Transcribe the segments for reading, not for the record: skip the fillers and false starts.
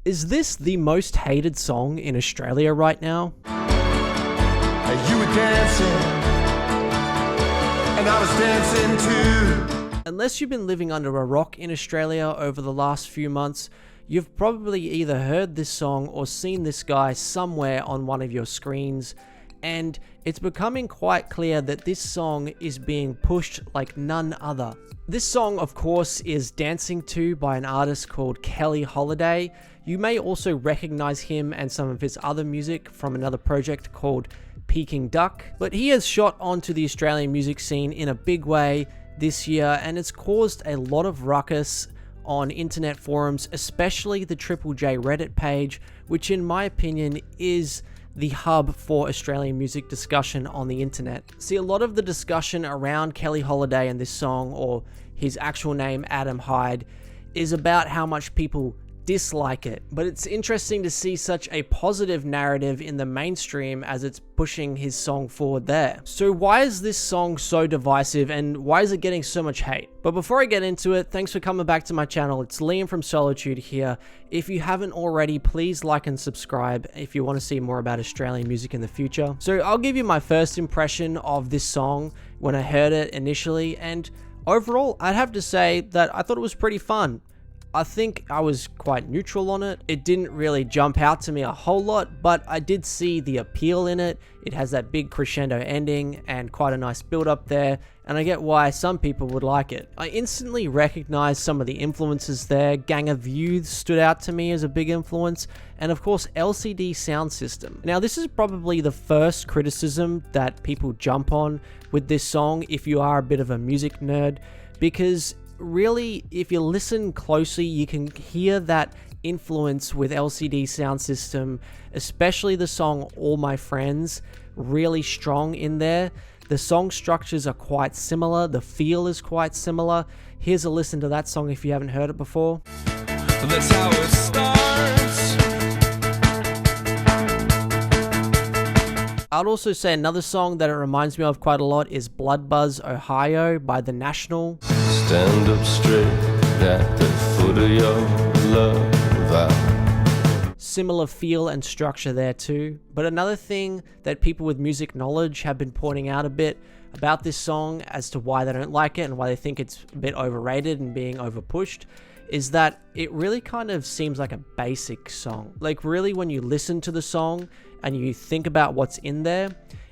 Is this the most hated song in Australia right now? You were dancing, and I was dancing too. Unless you've been living under a rock in Australia over the last few months, you've probably either heard this song or seen this guy somewhere on one of your screens, and it's becoming quite clear that this song is being pushed like none other. This song, of course, is Dancing To by an artist called Keli Holiday. You may also recognize him and some of his other music from another project called Peking Duck, but he has shot onto the Australian music scene in a big way this year, and it's caused a lot of ruckus on internet forums, especially the Triple J Reddit page, which in my opinion is the hub for Australian music discussion on the internet. See, a lot of the discussion around Keli Holiday and this song, or his actual name Adam Hyde, is about how much people dislike it, but it's interesting to see such a positive narrative in the mainstream as it's pushing his song forward there. So why is this song so divisive, and why is it getting so much hate? But before I get into it, thanks for coming back to my channel. It's Liam from Solitude here. If you haven't already, please like and subscribe if you want to see more about Australian music in the future. So I'll give you my first impression of this song when I heard it initially, and overall I'd have to say that I thought it was pretty fun. I think I was quite neutral on it. It didn't really jump out to me a whole lot, but I did see the appeal in it. It has that big crescendo ending and quite a nice build up there, and I get why some people would like it. I instantly recognized some of the influences there. Gang of Youths stood out to me as a big influence, and of course LCD Sound System. Now this is probably the first criticism that people jump on with this song if you are a bit of a music nerd, because really, if you listen closely, you can hear that influence with LCD Sound System, especially the song All My Friends, really strong in there. The song structures are quite similar, the feel is quite similar. Here's a listen to that song if you haven't heard it before. That's how it starts. I'd also say another song that it reminds me of quite a lot is Blood Buzz Ohio by The National. Stand up straight at the foot of your love. Similar feel and structure there too. But another thing that people with music knowledge have been pointing out a bit about this song as to why they don't like it and why they think it's a bit overrated and being overpushed is that it really kind of seems like a basic song. Like really, when you listen to the song and you think about what's in there,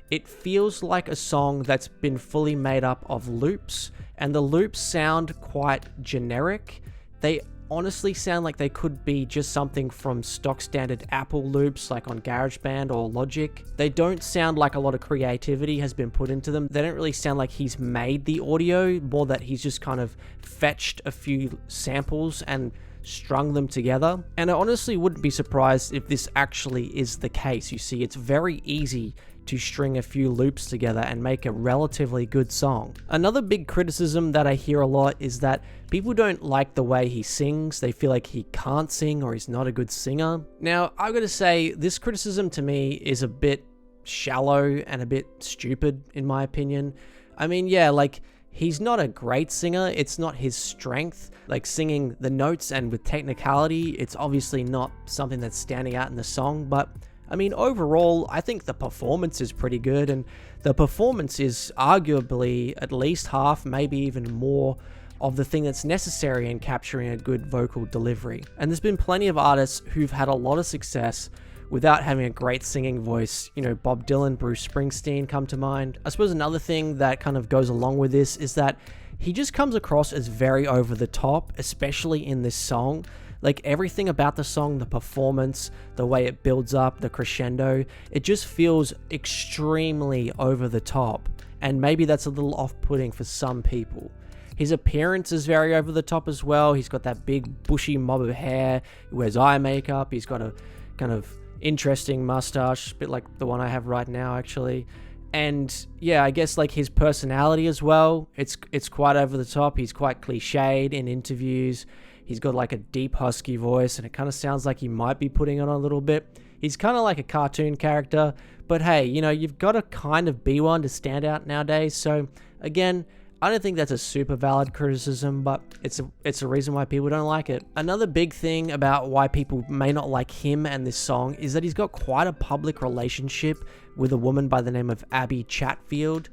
it feels like a song that's been fully made up of loops, and the loops sound quite generic. They honestly sound like they could be just something from stock standard Apple loops like on GarageBand or Logic. They don't sound like a lot of creativity has been put into them. They don't really sound like he's made the audio, more that he's just kind of fetched a few samples and strung them together. And I honestly wouldn't be surprised if this actually is the case. You see, it's very easy to string a few loops together and make a relatively good song. Another big criticism that I hear a lot is that people don't like the way he sings. They feel like he can't sing or he's not a good singer. Now, I've got to say, this criticism to me is a bit shallow and a bit stupid in my opinion. I mean, yeah, like, he's not a great singer. It's not his strength. Like singing the notes and with technicality, it's obviously not something that's standing out in the song, but I mean, overall, I think the performance is pretty good, and the performance is arguably at least half, maybe even more, of the thing that's necessary in capturing a good vocal delivery. And there's been plenty of artists who've had a lot of success without having a great singing voice. You know, Bob Dylan, Bruce Springsteen come to mind. I suppose another thing that kind of goes along with this is that he just comes across as very over the top, especially in this song. Like everything about the song, the performance, the way it builds up, the crescendo, it just feels extremely over the top. And maybe that's a little off-putting for some people. His appearance is very over the top as well. He's got that big bushy mob of hair. He wears eye makeup. He's got a kind of interesting mustache, a bit like the one I have right now actually. And yeah, I guess like his personality as well, it's quite over the top. He's quite cliched in interviews. He's got like a deep husky voice, and it kind of sounds like he might be putting it on a little bit. He's kind of like a cartoon character, but hey, you know, you've got to kind of be one to stand out nowadays. So again, I don't think that's a super valid criticism, but it's a reason why people don't like it. Another big thing about why people may not like him and this song is that he's got quite a public relationship with a woman by the name of Abby Chatfield.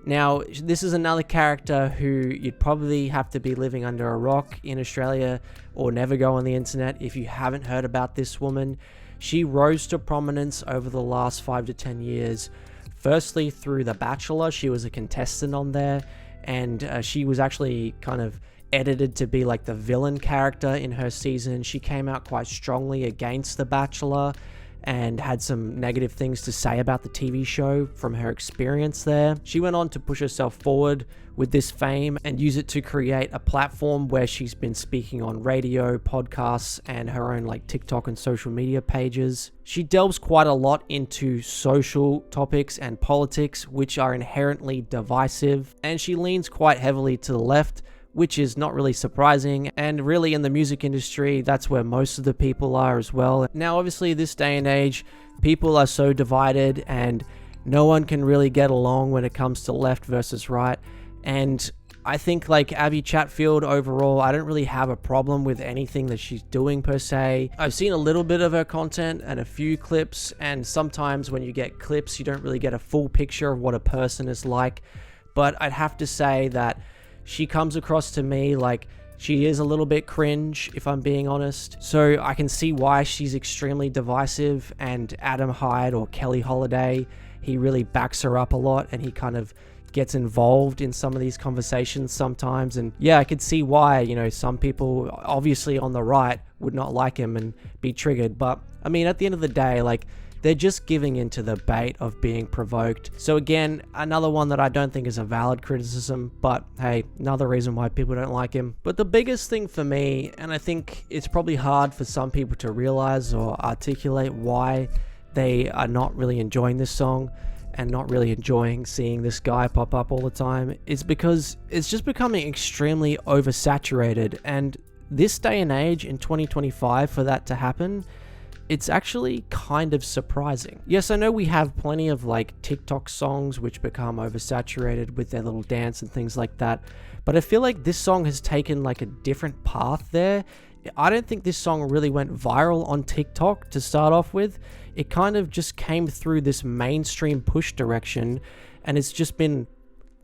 Now, this is another character who you'd probably have to be living under a rock in Australia or never go on the internet if you haven't heard about this woman. She rose to prominence over the last 5 to 10 years. Firstly, through The Bachelor, she was a contestant on there, and she was actually kind of edited to be like the villain character in her season. She came out quite strongly against The Bachelor and had some negative things to say about the TV show from her experience there. She went on to push herself forward with this fame and use it to create a platform where she's been speaking on radio, podcasts, and her own like TikTok and social media pages. She delves quite a lot into social topics and politics, which are inherently divisive, and she leans quite heavily to the left, which is not really surprising, and really in the music industry, that's where most of the people are as well. Now, obviously, this day and age, people are so divided, and no one can really get along when it comes to left versus right, and I think like Abby Chatfield overall, I don't really have a problem with anything that she's doing per se. I've seen a little bit of her content and a few clips, and sometimes when you get clips, you don't really get a full picture of what a person is like, but I'd have to say that she comes across to me like she is a little bit cringe, if I'm being honest. So I can see why she's extremely divisive, and Adam Hyde or Keli Holiday, he really backs her up a lot, and he kind of gets involved in some of these conversations sometimes. And yeah, I could see why, you know, some people obviously on the right would not like him and be triggered. But I mean, at the end of the day, like, they're just giving into the bait of being provoked. So again, another one that I don't think is a valid criticism, but hey, another reason why people don't like him. But the biggest thing for me, and I think it's probably hard for some people to realize or articulate why they are not really enjoying this song and not really enjoying seeing this guy pop up all the time, is because it's just becoming extremely oversaturated. And this day and age in 2025, for that to happen, it's actually kind of surprising. Yes, I know we have plenty of like TikTok songs which become oversaturated with their little dance and things like that, but I feel like this song has taken like a different path there. I don't think this song really went viral on TikTok to start off with. It kind of just came through this mainstream push direction, and it's just been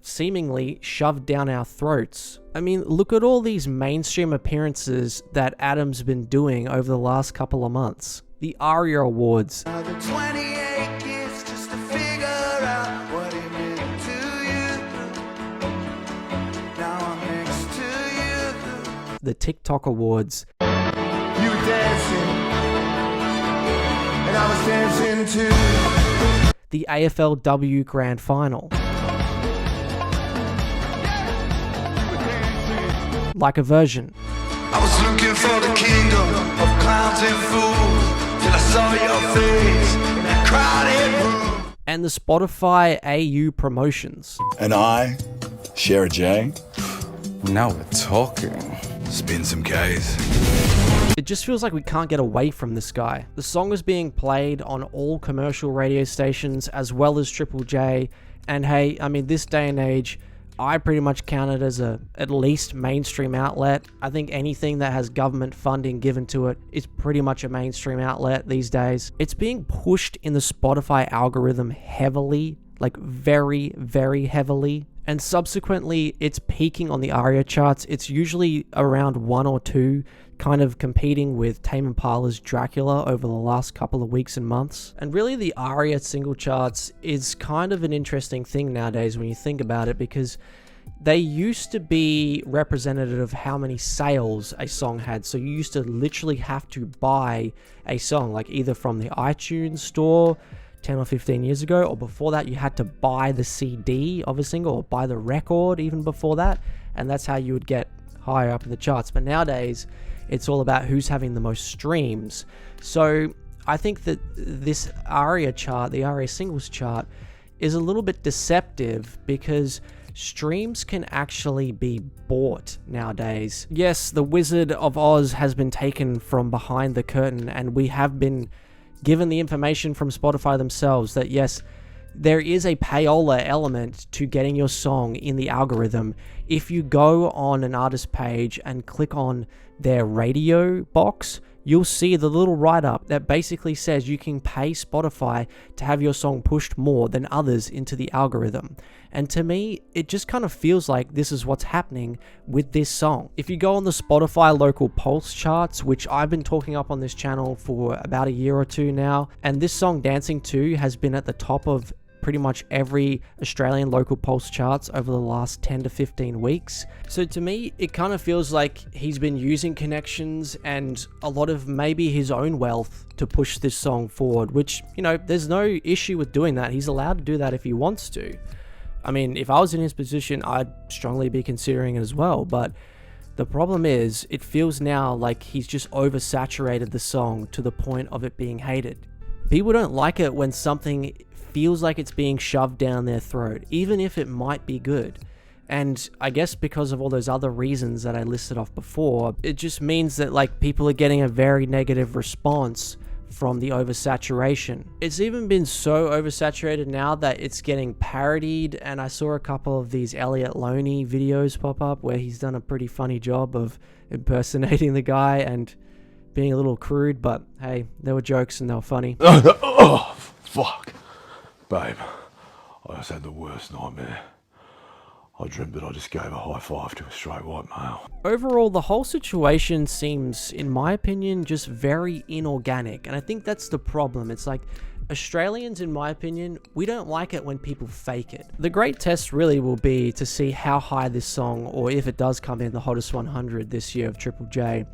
seemingly shoved down our throats. I mean, look at all these mainstream appearances that Adam's been doing over the last couple of months. The ARIA Awards, the TikTok Awards, You were dancing, and I was dancing too. The AFLW Grand Final, Like a Version, I was looking for the kingdom of clowns and fools till I saw your face in that crowded room. and the Spotify AU promotions. And I share a J. Now we're talking. Spin some Ks. It just feels like we can't get away from this guy. The song was being played on all commercial radio stations as well as Triple J, and hey, I mean, this day and age, I pretty much count it as at least mainstream outlet. I think anything that has government funding given to it is pretty much a mainstream outlet these days. It's being pushed in the Spotify algorithm heavily, like very, very heavily. And subsequently, it's peaking on the ARIA charts. It's usually around 1 or 2, kind of competing with Tame Impala's Dracula over the last couple of weeks and months. And really, the ARIA single charts is kind of an interesting thing nowadays when you think about it, because they used to be representative of how many sales a song had. So you used to literally have to buy a song, like either from the iTunes store 10 or 15 years ago, or before that you had to buy the CD of a single or buy the record even before that, and that's how you would get higher up in the charts. But nowadays it's all about who's having the most streams. So I think that this ARIA chart, the ARIA singles chart, is a little bit deceptive because streams can actually be bought nowadays. Yes, the Wizard of Oz has been taken from behind the curtain, and we have been given the information from Spotify themselves that yes, there is a payola element to getting your song in the algorithm. If you go on an artist page and click on their radio box, you'll see the little write-up that basically says you can pay Spotify to have your song pushed more than others into the algorithm. And to me, it just kind of feels like this is what's happening with this song. If you go on the Spotify local pulse charts, which I've been talking up on this channel for about a year or two now, and this song Dancing 2 has been at the top of pretty much every Australian local pulse charts over the last 10 to 15 weeks. So to me, it kind of feels like he's been using connections and a lot of maybe his own wealth to push this song forward, which, you know, there's no issue with doing that. He's allowed to do that if he wants to. I mean, if I was in his position, I'd strongly be considering it as well, but the problem is, it feels now like he's just oversaturated the song to the point of it being hated. People don't like it when something feels like it's being shoved down their throat, even if it might be good. And I guess because of all those other reasons that I listed off before, it just means that like people are getting a very negative response from the oversaturation. It's even been so oversaturated now that it's getting parodied, and I saw a couple of these Elliot Loney videos pop up where he's done a pretty funny job of impersonating the guy and being a little crude, but hey, they were jokes and they were funny. Oh, fuck. Babe, I just had the worst nightmare. I dreamt that I just gave a high five to a straight white male. Overall, the whole situation seems, in my opinion, just very inorganic, and I think that's the problem. It's like, Australians, in my opinion, we don't like it when people fake it. The great test really will be to see how high this song, or if it does come in the hottest 100 this year of Triple J.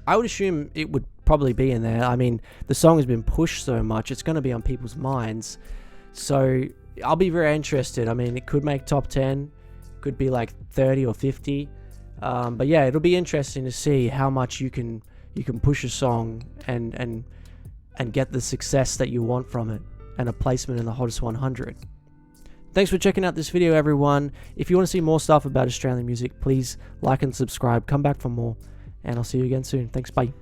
I would assume it would probably be in there. I mean, the song has been pushed so much, it's going to be on people's minds. So I'll be very interested. I mean, it could make top 10, could be like 30 or 50. But yeah, it'll be interesting to see how much you can push a song and get the success that you want from it and a placement in the hottest 100. Thanks for checking out this video, everyone. If you want to see more stuff about Australian music, please like and subscribe. Come back for more, and I'll see you again soon. Thanks, bye.